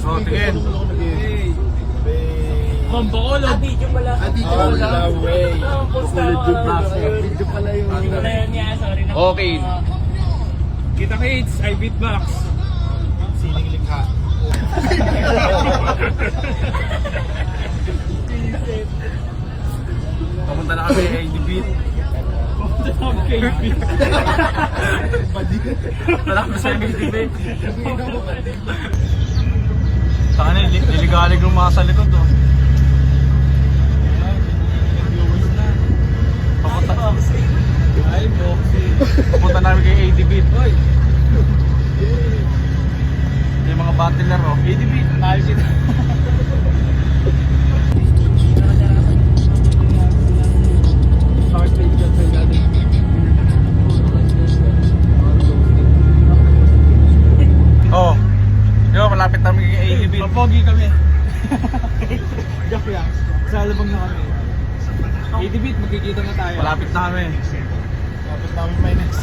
So, tingin. Mambakolog. Video pala. Video pala yung... Okay. Kita kids, I beatbox. Sining likha. Papunta na kami kay AD Beat. Tala kami sa AD Beat. Saka na, niligalig ng mga sa likod oh. Papunta namin kay AD Beat. Yung mga battler oh. AD Beat, ayos yun. Oh, yun, malapit namin kay AD Beat. Papogi kami. Joke lang. Salubong na kami. AD Beat, magkikita na tayo. Malapit na kami. Tapos namin minus.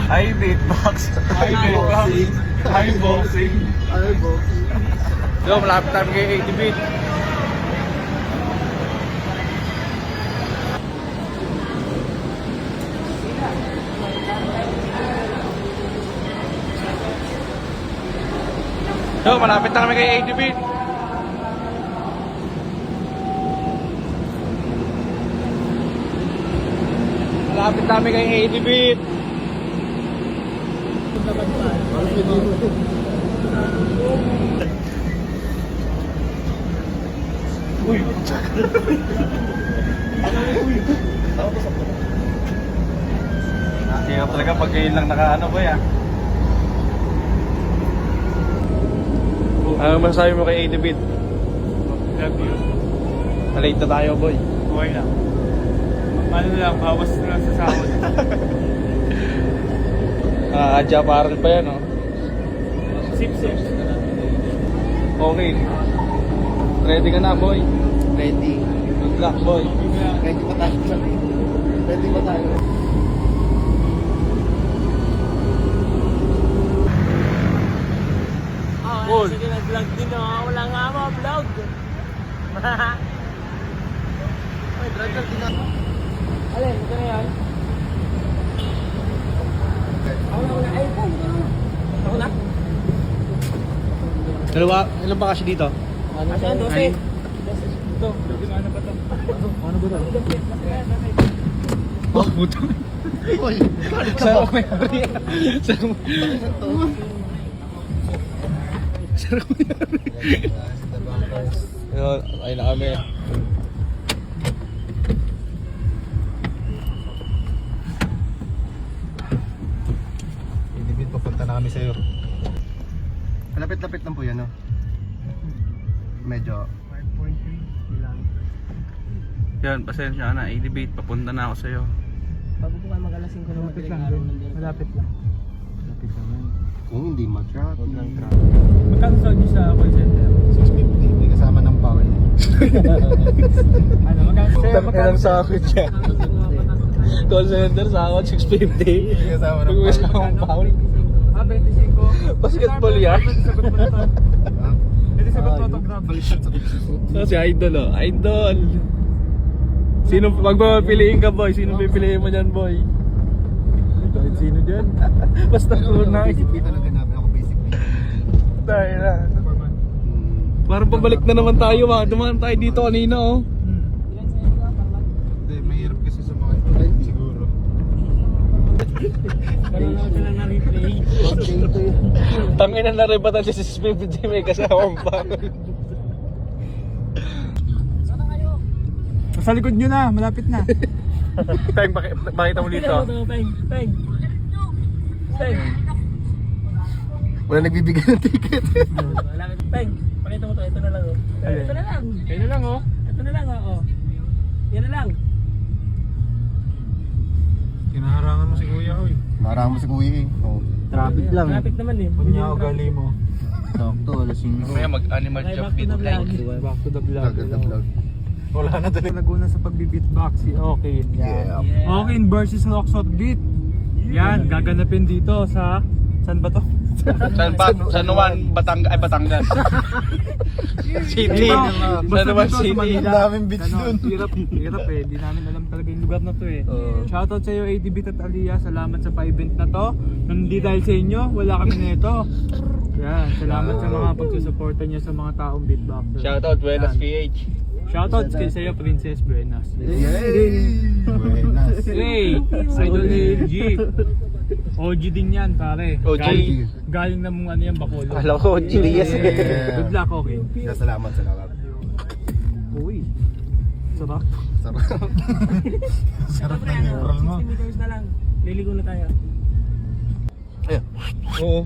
Hi beatbox. Hi boxing. Hi boxing. Ay, box. Yo, malapit namin kay AD Beat. Yo, malapit na kami kay AD Beat. Malapit namin kay AD Beat. Uy. Kaya talaga pag ngayon lang nakaano ko ya. Ano masasabi mo kay AD Beat? Love you. Malate na tayo, boy. Okay lang. Ano lang, bawas na lang sa sahod. Adya parang pa yan, oh. Sip. Okay. Ready ka na, boy. Ready. Good luck, boy. Ready pa tayo. Ready pa tayo. Oh, sige, nag-vlog din oh. Wala nga mo, vlog. Ay, driver din ako. Alin, ito na yan. Ako na. Dalawa, ilan ba kasi dito? Ano siya, 12. Ito, ano ba ito? Ano ba ito? Oh, buto. Uy, Saan ako may-ari? Saan ako may-ari? Ayun, ayun na kami. Inibit, papunta na kami sa'yo. Malapit-lapit lang po yan, no? Medyo... 5.3 ilang. Yan, pasensya na. AD Beat, papunta na ako sa'yo. Bago po kayo mag-alasing ko naman. Malapit lang. Lapit lang yan. Kung hindi mag-traffic. Huwag lang Magkano sa niyo sa call center? 650, may kasama ng bawal. Ano, magkano? Ilang sa akin siya. Call center sa akin, 650. May kasama ng Pag may bawal. kasama ng foul. Ah, 25. Basketball yan. Sagot mo na to. Ha? Pwede sagot mo to, grab. Baliktad sa pagsusunod. So, si Idol, oh. Idol! Sino, magpapiliin ka, boy? Sino pipiliin mo dyan, boy? Kahit sino dyan. Basta na. Basic pay talaga namin. Ako basic pay. Dahil na. Parang pabalik na naman tayo, ha. Dumaan tayo dito kanina, oh. Hindi, mahirap kasi sa mga ay, siguro. Kailangan sila na replay. Tangin na rin ba tayo si 650 may kasama pa? Sa likod nyo na, malapit na. Peng, pakita mo dito. Peng. Wala nagbibigay ng ticket. Peng, pakita mo to, ito na lang oh. Ito na lang. Ito na lang oh. Ito na lang oh. Yan na lang. Kinaharangan mo si Kuya, oy. Marami mo si kuya eh. Oh. Traffic lang. Traffic naman eh. Kunya ugali mo. Sakto, alasing mo. Mamaya mag-animal Okay, job back to the vlog. Back to the vlog. Gaganda vlog. Wala na talaga. Laguna sa pagbi-beatbox si Okin. Yeah. Okin versus Rocksot Beat. Yan, gaganapin dito sa... Saan ba to? San Juan, Batangas. City. San Juan City. Ang daming beach dun. Hirap eh. Di namin alam talaga yung lugar na to eh. Shoutout sa iyo ADB at Aliyah. Salamat sa pa-event na to. Hindi dahil sa inyo, wala kami nito. Yan, salamat sa mga pagsusuporta niyo sa mga taong beatboxer. Shoutout, Buenas Yan. PH. Shoutout kay sa'yo, Princess Buenas. Buenas. Hey, Idol ni G. OG din yan, pare. OG. Galing na mong ano yan, Bacolod. Alam ko, Julius. Good luck, okay. Salamat. Uy, sarap. Sarap na yun. 60 meters na lang. Liligo na tayo. Oo.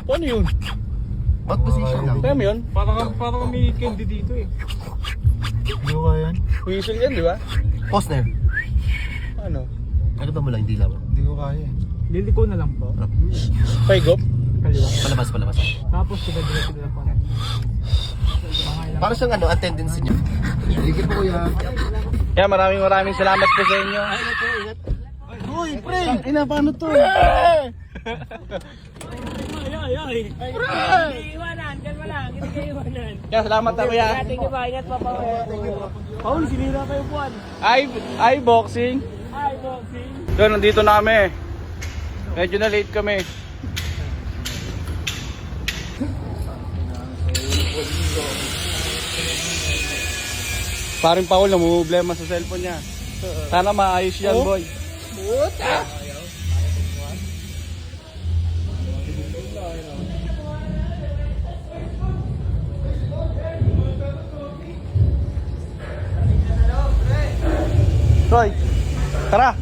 Paano yun? What position lang? Kaya mo yun? Parang may candy dito eh. Hindi ko kaya yan. Whistle yan, di ba? Postner. Ano? Nakita mo lang, hindi lang. Hindi ko kaya eh. Liliko na lang po. Paigop? Kaliwa. Palabas. Tapos diretso na lang po. Para siyang ano, attendance niyo. Sige po kuya. Kaya maraming salamat po sa inyo. Uy, pre! Ina, paano to? Ay! Hindi iwanan, kalma lang, hindi kayo iwanan. Kaya salamat na kuya. Thank you ba, ingat pa pa. Paul, sinira kayo buwan. Ay, boxing. Hi, boxing. So, nandito na kami. Medyo na late kami. Paring Paul, namumblema sa cellphone niya. Sana maayos yan, boy. Roy, tara!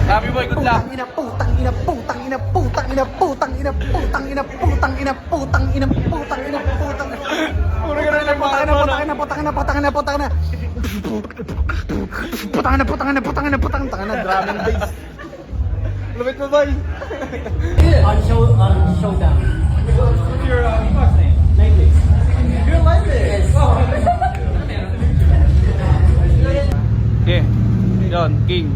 Happy boy, good luck! Putang ina. Puro ka na lang Putang ina, drum and bass. Lumit mo, boy! On showdown. Okay, yun, King.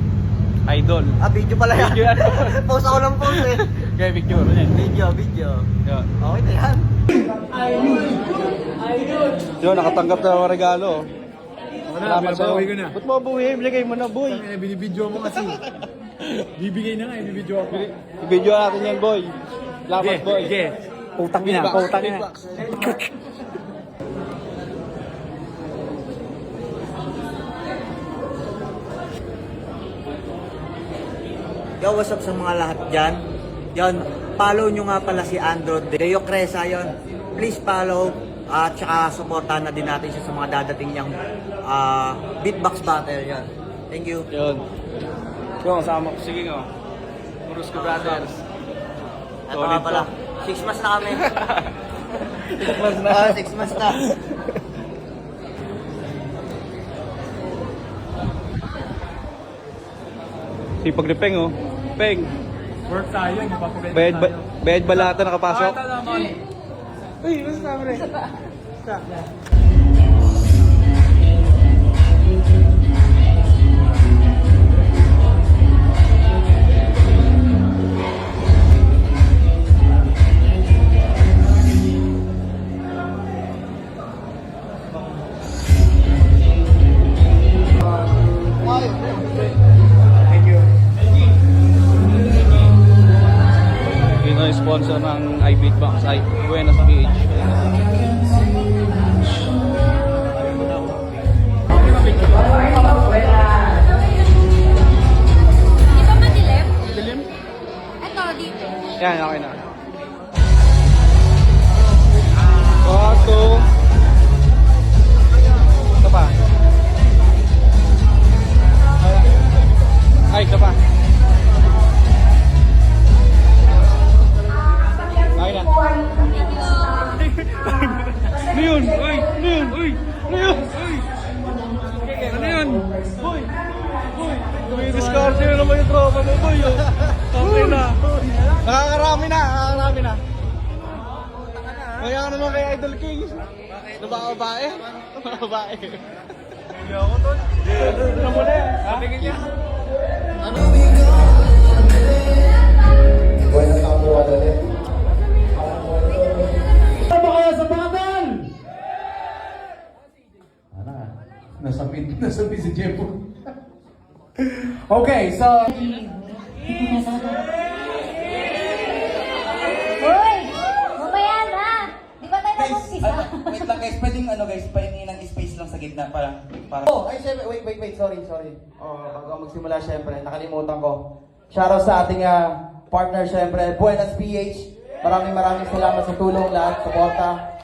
Idol. Video pala yan. Video yan. Post ako ng post eh. Okay, picture. Video. Yun. Okay na yan. Yun, nakatanggap na ng regalo. Salamat sa'yo. babawi ko na. Ba't mo buhay? Bigay mo na, boy. Binibidyo mo kasi. Bibigay na nga, ibibidyo ako. I-video natin yan, boy. Salamat, boy. Putang ina. Yo, what's up sa mga lahat dyan? Yon, follow nyo nga pala si Andrew Deo Cresa yon. Please follow at saka supportahan na din natin siya sa mga dadating niyang beatbox battle yon. Thank you. Yun. Yung kasama ko. Sige nga. Murusco Brothers. Ito nga pala, 6 months na kami. 6 months na. 6 months na. Sipag ni Peng, oh. Peng. Work tayo, napapaganda tayo. Bayad balata nakapasok. Ito naman. Uy, basta mo rin. Yun ang sponsor ng iBeatbox, ay Buenas PH. Di ba madilim? Dilim? Ito, dito. Yan, okay na. Bato. Ito pa. Ay, ito pa. Ay na. Ano yun? Uy! Ano yun? Uy! Ano yun? Uy! Ano yun? Boy! Boy! May discard na naman yung tropa mo, boy! Tapos na! Nakakarami na. Kaya ka naman kay Idol King. Ano ba, babae? Babae. Hindi ako, tol. Ano mo na yan? Tingin niya. Buenas tardes, Guadalupe. Ano ba kaya sa battle? Nasabit si Jepo. Okay, so... Hoy! Mamaya na! Di ba tayo nag-umpisa? Wait lang guys, pwedeng guys, pahingin ng space lang sa gitna para Oh, ay syempre, wait, sorry. Oh, bago magsimula syempre, nakalimutan ko. Shoutout sa ating partner syempre, Buenas PH. Maraming salamat sa tulong lahat, suporta.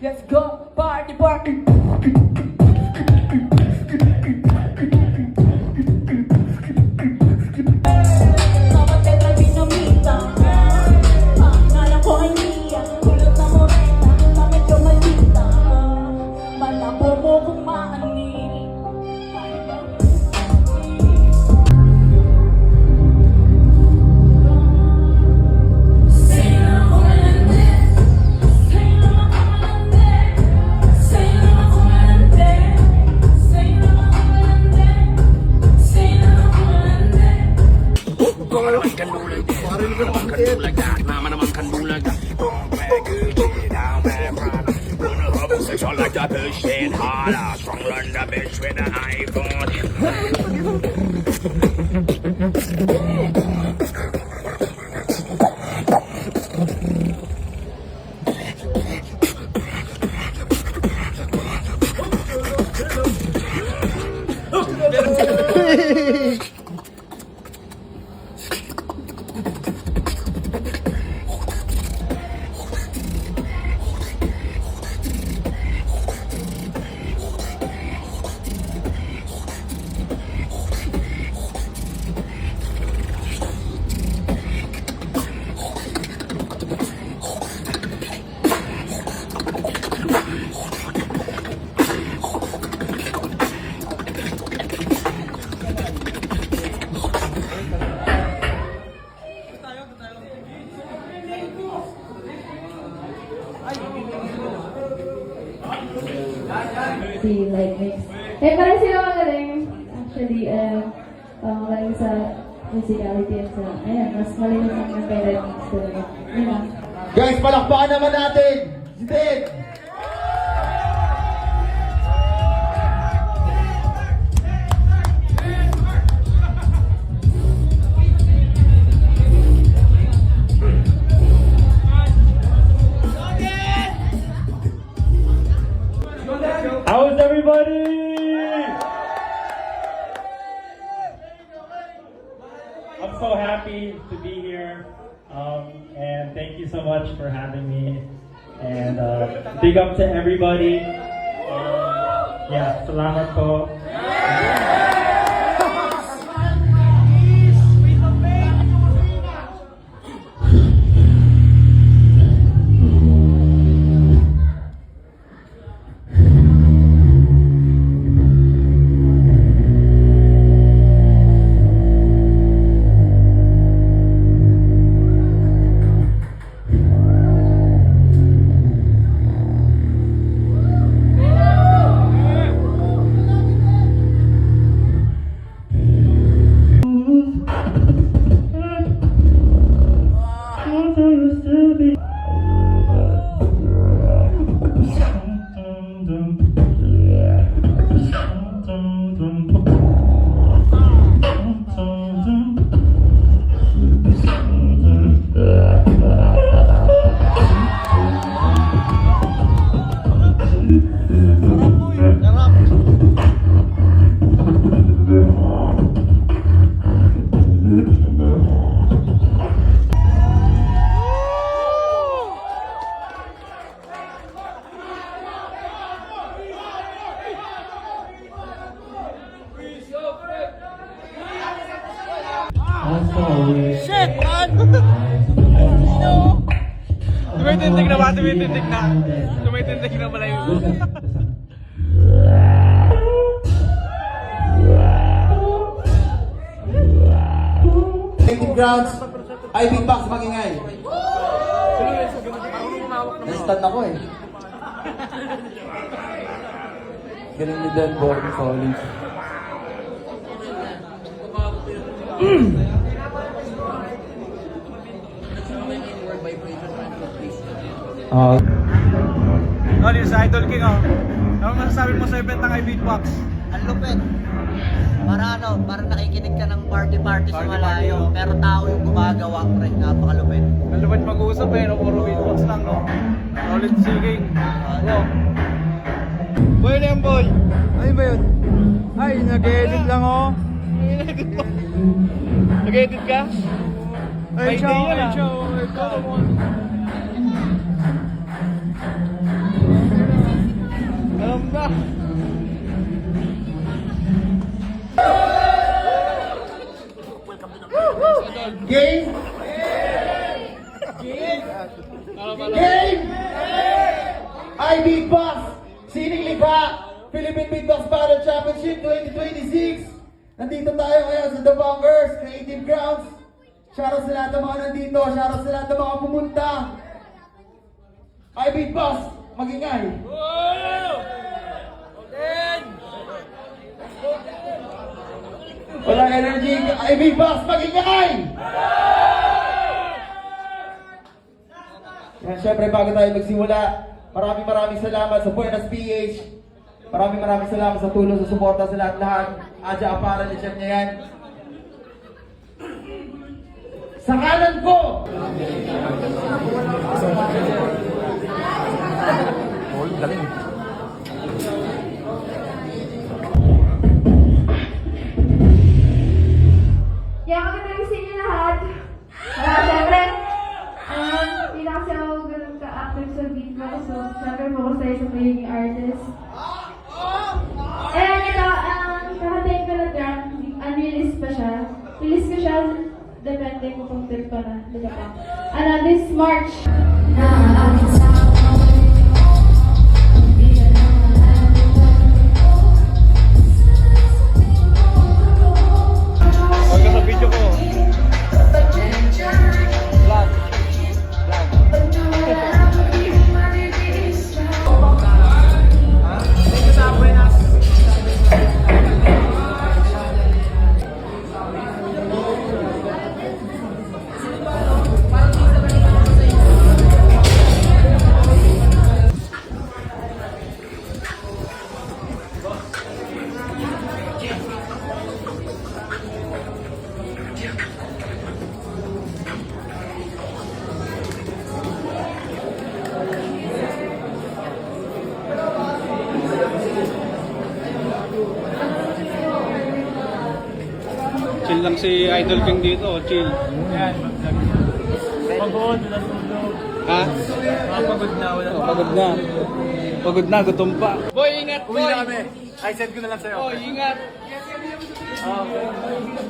Let's go! Party! Like that bitch shit harder, strong run the bitch with an iPhone. Like mix. Parang sila magaling. Actually, magaling sa musicality at sa, mas malinis ang kaya mix talaga. Guys, palakpakan naman natin! Si Ted! How's everybody? I'm so happy to be here, and thank you so much for having me. And big up to everybody. Yeah, salamat po. Shit, man! Tumitindig na ba? Tumitindig na. Tumitindig na pala yun. Native Grounds, IB Box Magingay. Nastan ako eh. Galing ni Dan Born, solid. Oh, yun sa Idol King, oh. Ano masasabi mo sa event ng iBeatbox? Ang lupit. Para nakikinig ka ng party-party sa malayo. Pero tao yung gumagawa, pre. Napakalupit. Ang lupit mag-uusap eh, no? Puro beatbox lang, no? Solid singing. Oh. Boy na yan, boy. Ano ba yun? Ay, nag-edit lang, oh. Nag-edit ka? Ay, ciao, ay, ciao. Ay, ciao. Alam na. Game! Game! IB Box! Sining Lipa! Philippine Beatbox Battle Championship 2026! Nandito tayo ngayon sa The Bongers, Creative Grounds. Shoutout sa lahat ng mga nandito, shoutout sa lahat ng mga pumunta. IB Box, magingay! Wala energy, IB Box, magingay! Yan, syempre bago tayo magsimula, maraming salamat sa Buenas PH. Maraming salamat sa tulong, sa suporta sa lahat-lahat. Adja Apara ni Chef niya yan. Sa kanan ko! Kaya magandang sa inyo lahat. Siyempre, hindi na kasi ako ganun ka-active sa beatbox. So, siyempre focus tayo sa pagiging artist. And ito, kakatayin ko na drum. Unreleased pa siya. Release ko siya, depende kung pang trip pa na. Diba pa? This March. Huwag ka sa video ko. Vlog. Chill lang si Idol King dito, chill. Yan, pagod, wala tulog. Ha? Pagod na, wala Pagod na. Pagod na, gutom pa. Boy, ingat, boy! Uwi na kami. Ay, send ko na lang sa'yo. Oh, ingat!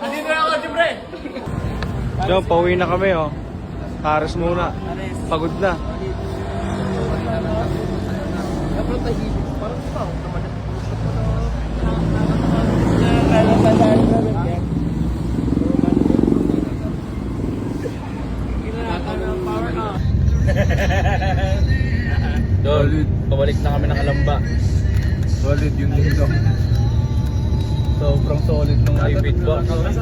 Andito na ako, siyempre! So, pauwi na kami, oh. Haras muna. Pagod na. Solid. Pabalik na kami ng Kalamba. Solid yung dito. Sobrang solid ng iBeatbox. Basa.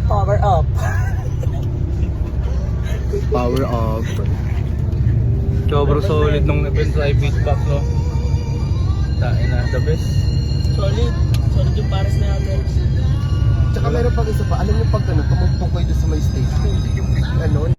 Power up. Power up. Sobrang solid nung event sa iBeatbox, no? Tain na, the best. Solid. Solid yung pares na natin. Tsaka meron pang isa pa, alam niyo pag tumugtong kayo doon sa may stage, ano,